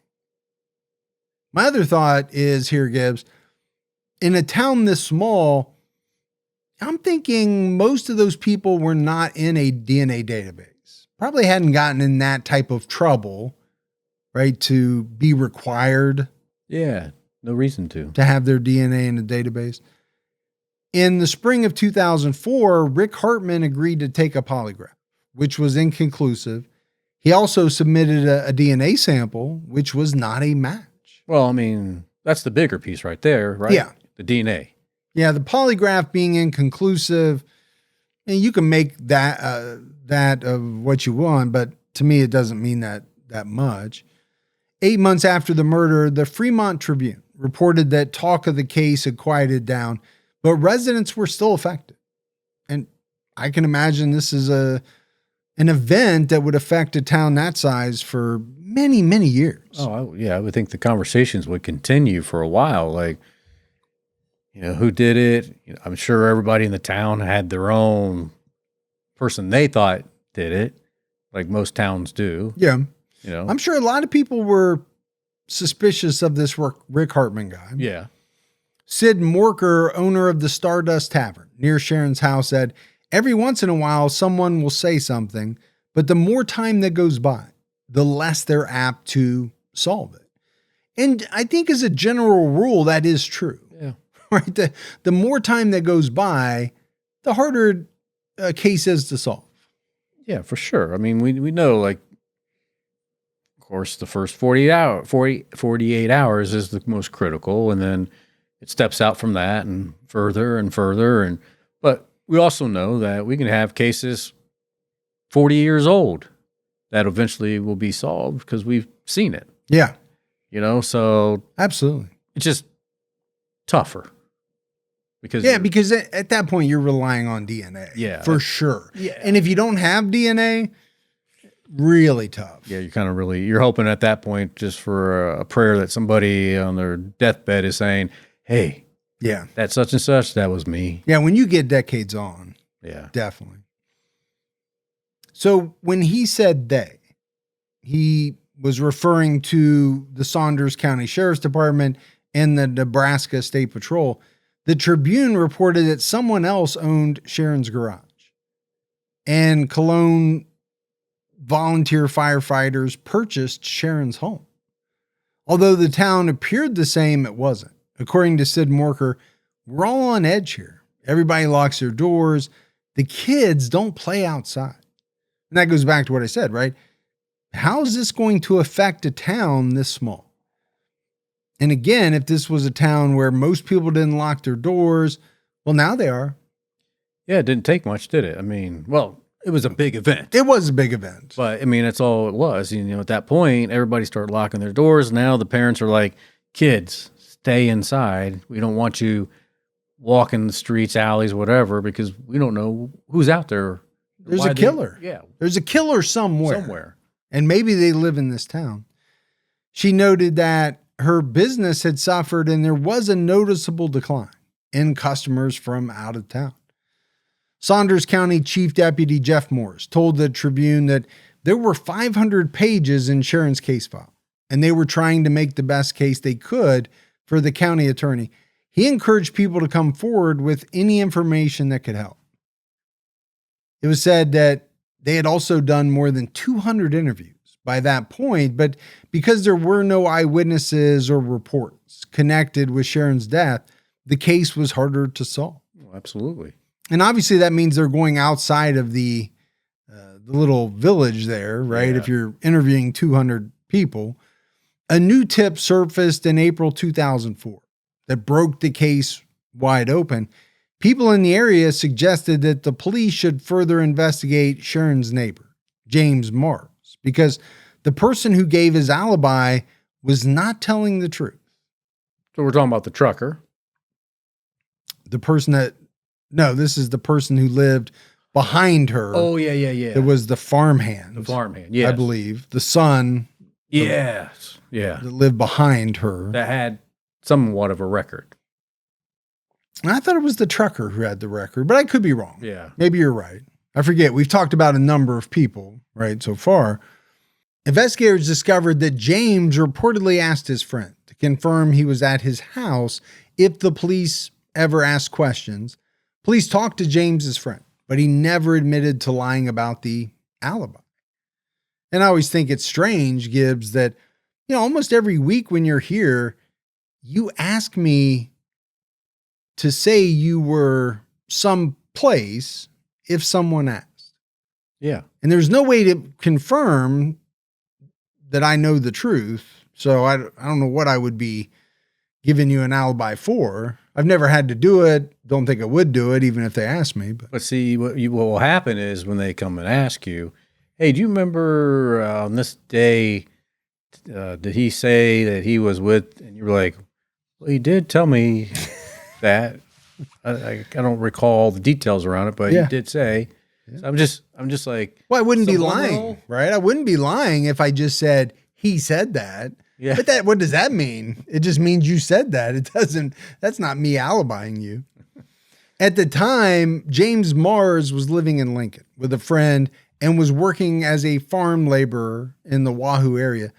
My other thought is here, Gibbs, in a town this small, I'm thinking most of those people were not in a DNA database. Probably hadn't gotten in that type of trouble, right, to be required. Yeah, no reason to have their DNA in a database. In the spring of 2004, Rick Hartman agreed to take a polygraph, which was inconclusive. He also submitted a DNA sample, which was not a match. Well, I mean, that's the bigger piece right there, right? Yeah. The DNA. Yeah, the polygraph being inconclusive, and you can make that of what you want, but to me, it doesn't mean that much. 8 months after the murder, the Fremont Tribune reported that talk of the case had quieted down, but residents were still affected. And I can imagine this is an event that would affect a town that size for many, many years. Oh, I would think the conversations would continue for a while. Like, who did it? I'm sure everybody in the town had their own person they thought did it, like most towns do. Yeah. I'm sure a lot of people were suspicious of this Rick Hartman guy. Yeah. Sid Morker, owner of the Stardust Tavern near Sharron's house, said, every once in a while, someone will say something, but the more time that goes by, the less they're apt to solve it. And I think as a general rule, that is true. Yeah. Right? The more time that goes by, the harder a case is to solve. Yeah, for sure. I mean, we know, like, of course, the first 48 hours is the most critical, and then it steps out from that and further. But we also know that we can have cases 40 years old that eventually will be solved because we've seen it. Yeah. So absolutely. it's just tougher Because because at that point you're relying on DNA. Yeah. For sure. Yeah. And if you don't have DNA, really tough. Yeah, you're hoping at that point just for a prayer that somebody on their deathbed is saying, hey, yeah, that such and such, that was me. Yeah, when you get decades on. Yeah. Definitely. So when he said they, he was referring to the Saunders County Sheriff's Department and the Nebraska State Patrol. The Tribune reported that someone else owned Sharron's garage. And Cologne volunteer firefighters purchased Sharron's home. Although the town appeared the same, it wasn't. According to Sid Morker, we're all on edge here. Everybody locks their doors. The kids don't play outside. And that goes back to what I said, right? How is this going to affect a town this small? And again, if this was a town where most people didn't lock their doors, well, now they are. Yeah, it didn't take much, did it? I mean, well, it was a big event. It was a big event. But, I mean, that's all it was. You know, at that point, everybody started locking their doors. Now the parents are like, kids, stay inside. We don't want you walking the streets, alleys, whatever, because we don't know who's out there. There's a killer. Yeah. There's a killer somewhere. And maybe they live in this town. She noted that her business had suffered and there was a noticeable decline in customers from out of town. Saunders County Chief Deputy Jeff Morris told the Tribune that there were 500 pages in Sharron's case file, and they were trying to make the best case they could for the county attorney. He encouraged people to come forward with any information that could help. It was said that they had also done more than 200 interviews by that point, but because there were no eyewitnesses or reports connected with Sharron's death, the case was harder to solve. Oh, absolutely. And obviously that means they're going outside of the little village there, right? Yeah. If you're interviewing 200 people. A new tip surfaced in April 2004 that broke the case wide open. People in the area suggested that the police should further investigate Sharron's neighbor, James Mars, because the person who gave his alibi was not telling the truth. So we're talking about the trucker. This is the person who lived behind her. Oh, yeah. It was the farmhand. Yes. I believe. The son. Yes. Yeah. That lived behind her. That had somewhat of a record. And I thought it was the trucker who had the record, but I could be wrong. Yeah. Maybe you're right. I forget. We've talked about a number of people, right, so far. Investigators discovered that James reportedly asked his friend to confirm he was at his house if the police ever asked questions. Police talked to James's friend, but he never admitted to lying about the alibi. And I always think it's strange, Gibbs, that, almost every week when you're here, you ask me to say you were someplace if someone asked. Yeah. And there's no way to confirm that I know the truth. So I don't know what I would be giving you an alibi for. I've never had to do it. Don't think I would do it, even if they asked me. But see, what will happen is when they come and ask you, hey, do you remember on this day, did he say that he was with, and you're like, well, he did tell me that. I don't recall the details around it, but he did say. Yeah. So I'm just like, well, I wouldn't be lying, right? I wouldn't be lying if I just said he said that. Yeah. But what does that mean? It just means you said that. It doesn't, that's not me alibying you. At the time, James Mars was living in Lincoln with a friend and was working as a farm laborer in the Wahoo area.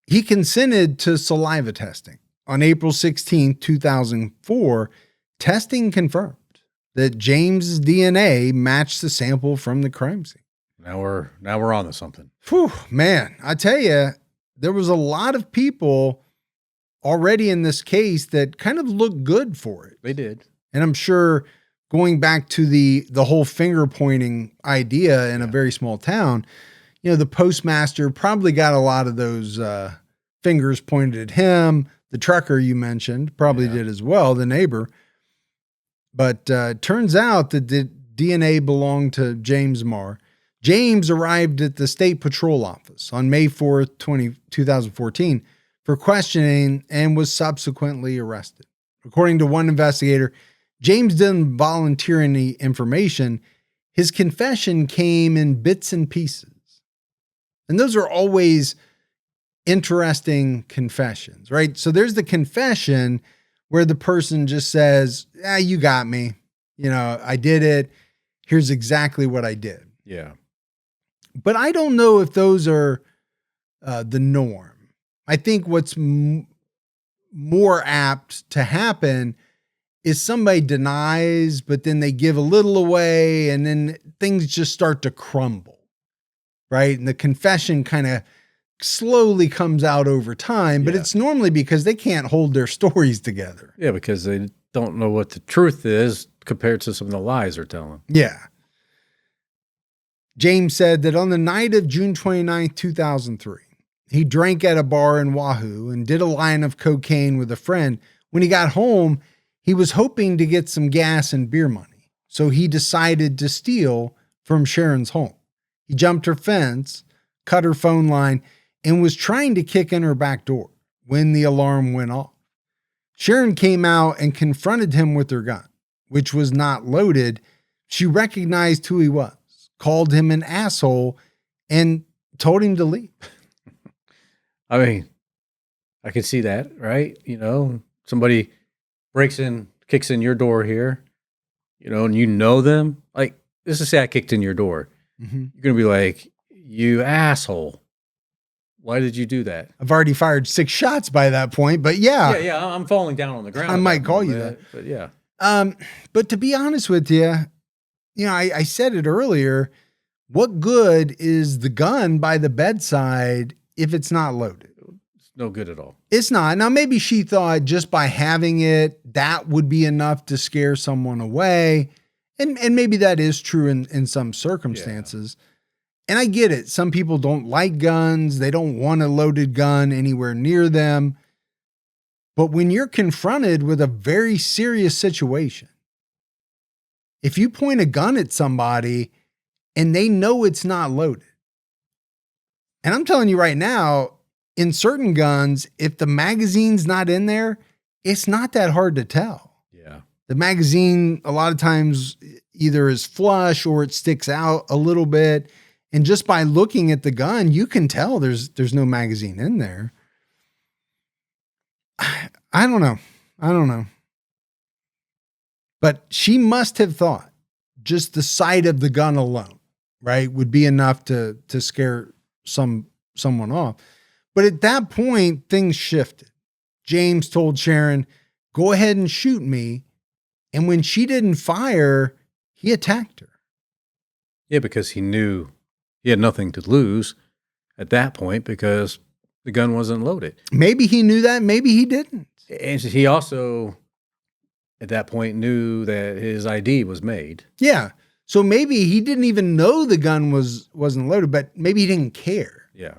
He consented to saliva testing. On April 16, 2004, testing confirmed that James's DNA matched the sample from the crime scene. Now we're on to something. Whew, man, I tell you, there was a lot of people already in this case that kind of looked good for it. They did. And I'm sure going back to the whole finger pointing idea in a very small town, the postmaster probably got a lot of those fingers pointed at him. The trucker you mentioned probably did as well, the neighbor. But turns out that the DNA belonged to James Marr. James arrived at the State Patrol office on May 4th, 2014 for questioning and was subsequently arrested. According to one investigator, James didn't volunteer any information. His confession came in bits and pieces. And those are always interesting confessions, right? So there's the confession where the person just says, you got me. I did it. Here's exactly what I did. Yeah. But I don't know if those are the norm. I think what's more apt to happen is somebody denies, but then they give a little away and then things just start to crumble, right? And the confession kind of slowly comes out over time, but it's normally because they can't hold their stories together. Yeah, because they don't know what the truth is compared to some of the lies they're telling. Yeah. James said that on the night of June 29th, 2003, he drank at a bar in Wahoo and did a line of cocaine with a friend. When he got home, he was hoping to get some gas and beer money, so he decided to steal from Sharron's home. He jumped her fence, cut her phone line, and was trying to kick in her back door when the alarm went off. Sharron came out and confronted him with her gun, which was not loaded. She recognized who he was, called him an asshole, and told him to leave. I mean, I can see that, right? Somebody breaks in, kicks in your door here, and you know them. Like, let's just say I kicked in your door. Mm-hmm. You're going to be like, you asshole. Why did you do that? I've already fired 6 shots by that point, but yeah. Yeah, I'm falling down on the ground. I might call you that. But yeah. But to be honest with you, I said it earlier, what good is the gun by the bedside if it's not loaded? It's no good at all. It's not. Now, maybe she thought just by having it, that would be enough to scare someone away. And maybe that is true in some circumstances. Yeah. And I get it. Some people don't like guns. They don't want a loaded gun anywhere near them. But when you're confronted with a very serious situation, if you point a gun at somebody and they know it's not loaded, and I'm telling you right now, in certain guns, if the magazine's not in there, it's not that hard to tell. Yeah. The magazine, a lot of times, either is flush or it sticks out a little bit. And just by looking at the gun, you can tell there's no magazine in there. I don't know. But she must have thought just the sight of the gun alone, right, would be enough to scare someone off. But at that point, things shifted. James told Sharron, go ahead and shoot me. And when she didn't fire, he attacked her. Yeah, because he knew he had nothing to lose at that point because the gun wasn't loaded. Maybe he knew that. Maybe he didn't. And he also, at that point, knew that his ID was made. Yeah. So maybe he didn't even know the gun wasn't loaded, but maybe he didn't care. Yeah.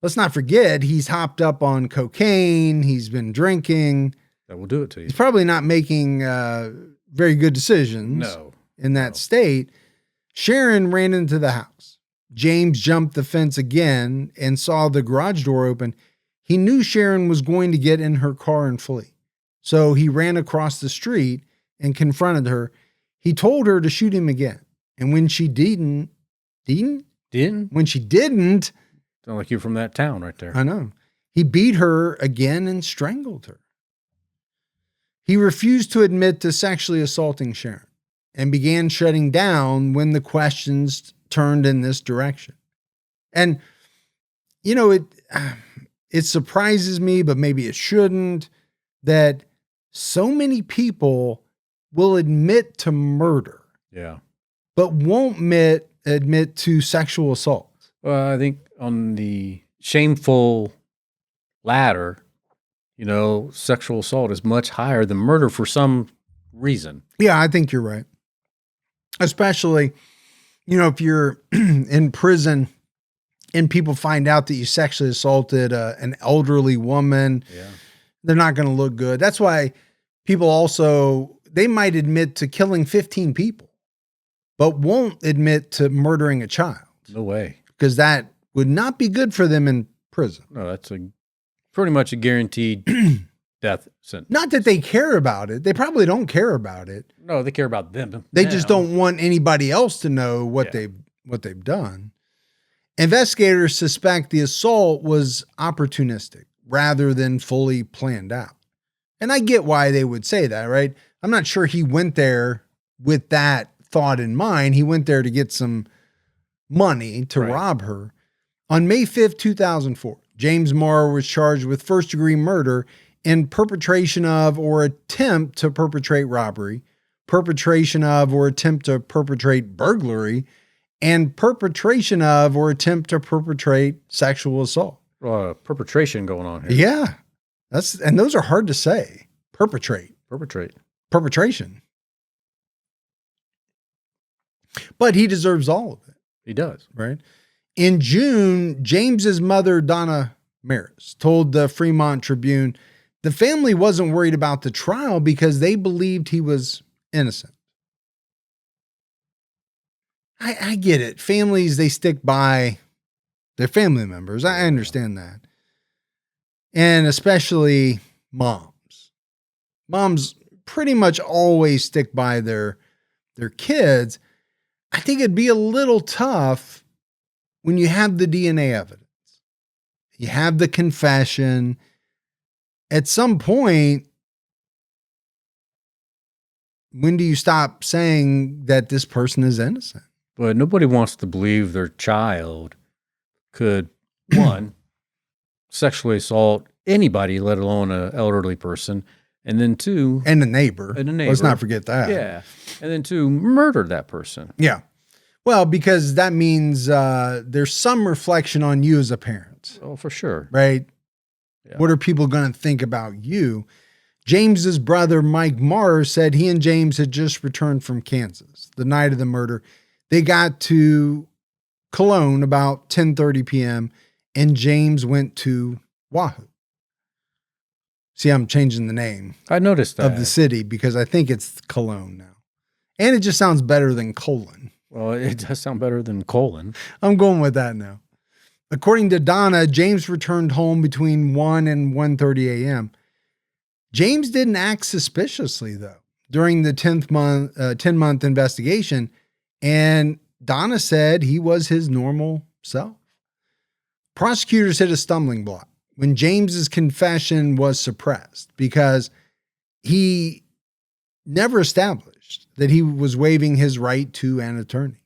Let's not forget, he's hopped up on cocaine. He's been drinking. That will do it to you. He's probably not making very good decisions in that state. Sharron ran into the house. James jumped the fence again and saw the garage door open. He knew Sharron was going to get in her car and flee. So he ran across the street and confronted her. He told her to shoot him again. And when she didn't? When she didn't. Sound like you're from that town right there. I know. He beat her again and strangled her. He refused to admit to sexually assaulting Sharron and began shutting down when the questions turned in this direction. And, it surprises me, but maybe it shouldn't, that so many people will admit to murder. Yeah. But won't admit to sexual assault. Well, I think on the shameful ladder, sexual assault is much higher than murder for some reason. Yeah, I think you're right. Especially, if you're in prison and people find out that you sexually assaulted an elderly woman, they're not going to look good. That's why people also, they might admit to killing 15 people, but won't admit to murdering a child. No way. Because that would not be good for them in prison. No, that's pretty much a guaranteed death sentence. Not that they care about it. They probably don't care about it. No, they care about them. They just don't want anybody else to know what they've done. Investigators suspect the assault was opportunistic rather than fully planned out. And I get why they would say that, right? I'm not sure he went there with that thought in mind. He went there to get some money to rob her. On May 5th, 2004, James Marr was charged with first-degree murder and perpetration of or attempt to perpetrate robbery, perpetration of or attempt to perpetrate burglary, and perpetration of or attempt to perpetrate sexual assault. Perpetration going on here. Yeah. And those are hard to say. Perpetration. But he deserves all of it. He does. Right? In June, James's mother, Donna Maris, told the Fremont Tribune the family wasn't worried about the trial because they believed he was innocent. I get it. Families, they stick by their family members. I understand that. And especially moms. Moms pretty much always stick by their kids. I think it'd be a little tough when you have the DNA evidence. You have the confession. At some point, when do you stop saying that this person is innocent? But nobody wants to believe their child could, one, sexually assault anybody, let alone an elderly person, and then two... And a neighbor. Let's not forget that. Yeah. And then two, murder that person. Yeah. Well, because that means there's some reflection on you as a parent. Oh, for sure. Right? Yeah. What are people going to think about you? James's brother, Mike Marr, said he and James had just returned from Kansas the night of the murder. They got to Cologne about 10:30 p.m. and James went to Wahoo. See, I'm changing the name. I noticed that. Of the city because I think it's Cologne now. And it just sounds better than colon. Well, it does sound better than colon. I'm going with that now. According to Donna, James returned home between 1 and 1:30 a.m. James didn't act suspiciously, though, during the 10-month investigation, and Donna said he was his normal self. Prosecutors hit a stumbling block when James's confession was suppressed because he never established that he was waiving his right to an attorney.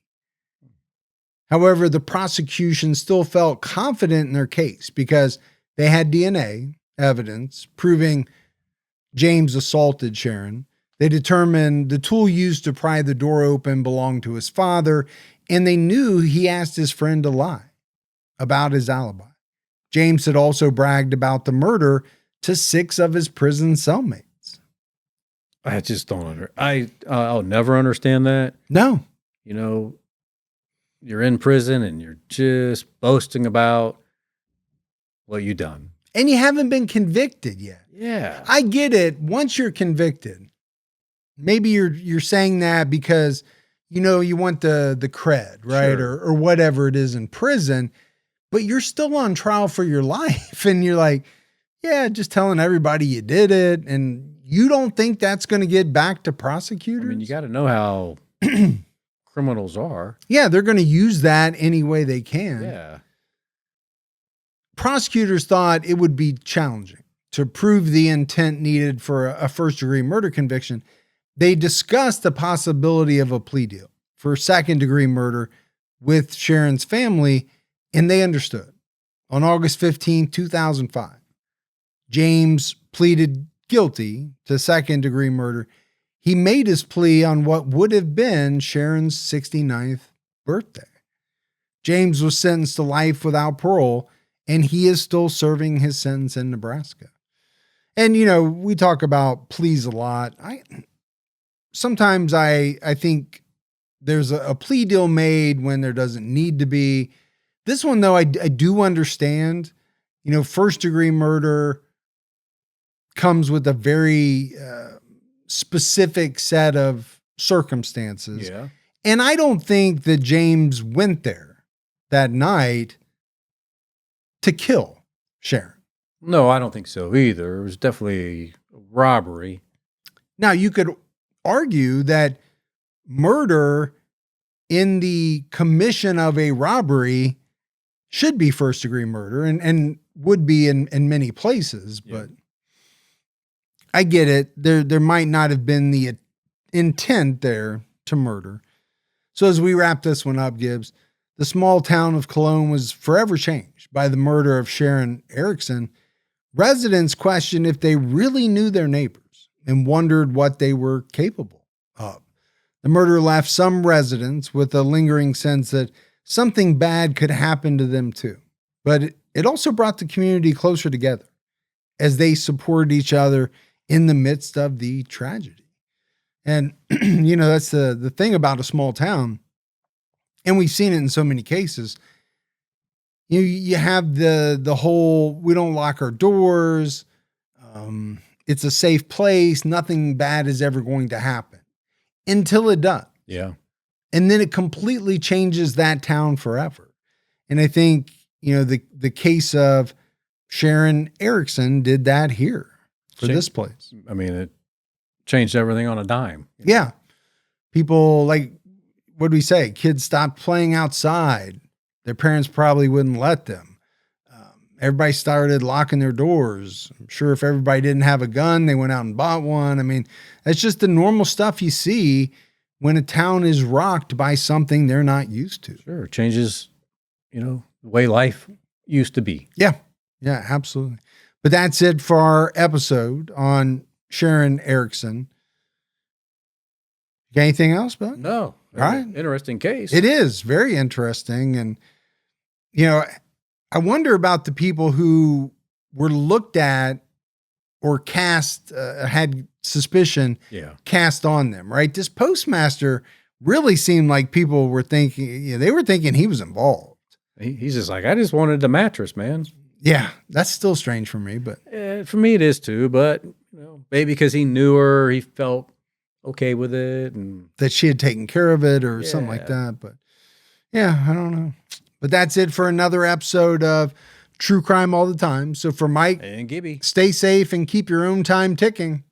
However, the prosecution still felt confident in their case because they had DNA evidence proving James assaulted Sharron. They determined the tool used to pry the door open belonged to his father, and they knew he asked his friend to lie about his alibi. James had also bragged about the murder to 6 of his prison cellmates. I just don't I'll never understand that. No. You know, you're in prison and you're just boasting about what you done. And you haven't been convicted yet. Yeah. I get it. Once you're convicted, maybe you're saying that because, you know, you want the cred, right? Sure. Or whatever it is in prison, but you're still on trial for your life. And you're like, yeah, just telling everybody you did it. And you don't think that's going to get back to prosecutors? I mean, you got to know how criminals are. Yeah, they're going to use that any way they can. Yeah. Prosecutors thought it would be challenging to prove the intent needed for a first-degree murder conviction. They discussed the possibility of a plea deal for second-degree murder with Sharron's family, and they understood. On August 15, 2005, James pleaded guilty to second-degree murder. He made his plea on what would have been Sharron's 69th birthday. James was sentenced to life without parole, and he is still serving his sentence in Nebraska. And, you know, we talk about pleas a lot. Sometimes I think there's a plea deal made when there doesn't need to be. This one, though, I do understand. You know, first-degree murder comes with a very specific set of circumstances. Yeah. And I don't think that James went there that night to kill Sharron. No, I don't think so either. It was definitely a robbery. Now, you could argue that murder in the commission of a robbery should be first-degree murder and would be in many places, but I get it. There might not have been the intent there to murder. So as we wrap this one up, Gibbs, the small town of Cologne was forever changed by the murder of Sharron Erickson. Residents questioned if they really knew their neighbors and wondered what they were capable of. The murder left some residents with a lingering sense that something bad could happen to them too. But it also brought the community closer together as they supported each other in the midst of the tragedy. And, that's the thing about a small town. And we've seen it in so many cases. You have the whole, we don't lock our doors. It's a safe place. Nothing bad is ever going to happen until it does. Yeah. And then it completely changes that town forever. And I think, the case of Sharron Erickson did that here for this place. I mean, it changed everything on a dime. Yeah. People what do we say? Kids stopped playing outside. Their parents probably wouldn't let them. Everybody started locking their doors. I'm sure if everybody didn't have a gun, they went out and bought one. I mean, that's just the normal stuff you see when a town is rocked by something they're not used to. Sure. It changes, the way life used to be. Yeah. Yeah, absolutely. But that's it for our episode on Sharron Erickson. Got anything else, bud? No. All right. Interesting case. It is very interesting. And, I wonder about the people who were looked at or cast, had suspicion cast on them, right? This postmaster really seemed like people were thinking, they were thinking he was involved. He's just like, I just wanted the mattress, man. Yeah, that's still strange for me, but. For me it is too, but, maybe because he knew her, he felt okay with it. And that she had taken care of it or something like that. But yeah, I don't know. But that's it for another episode of True Crime All the Time. So for Mike and Gibby, stay safe and keep your own time ticking.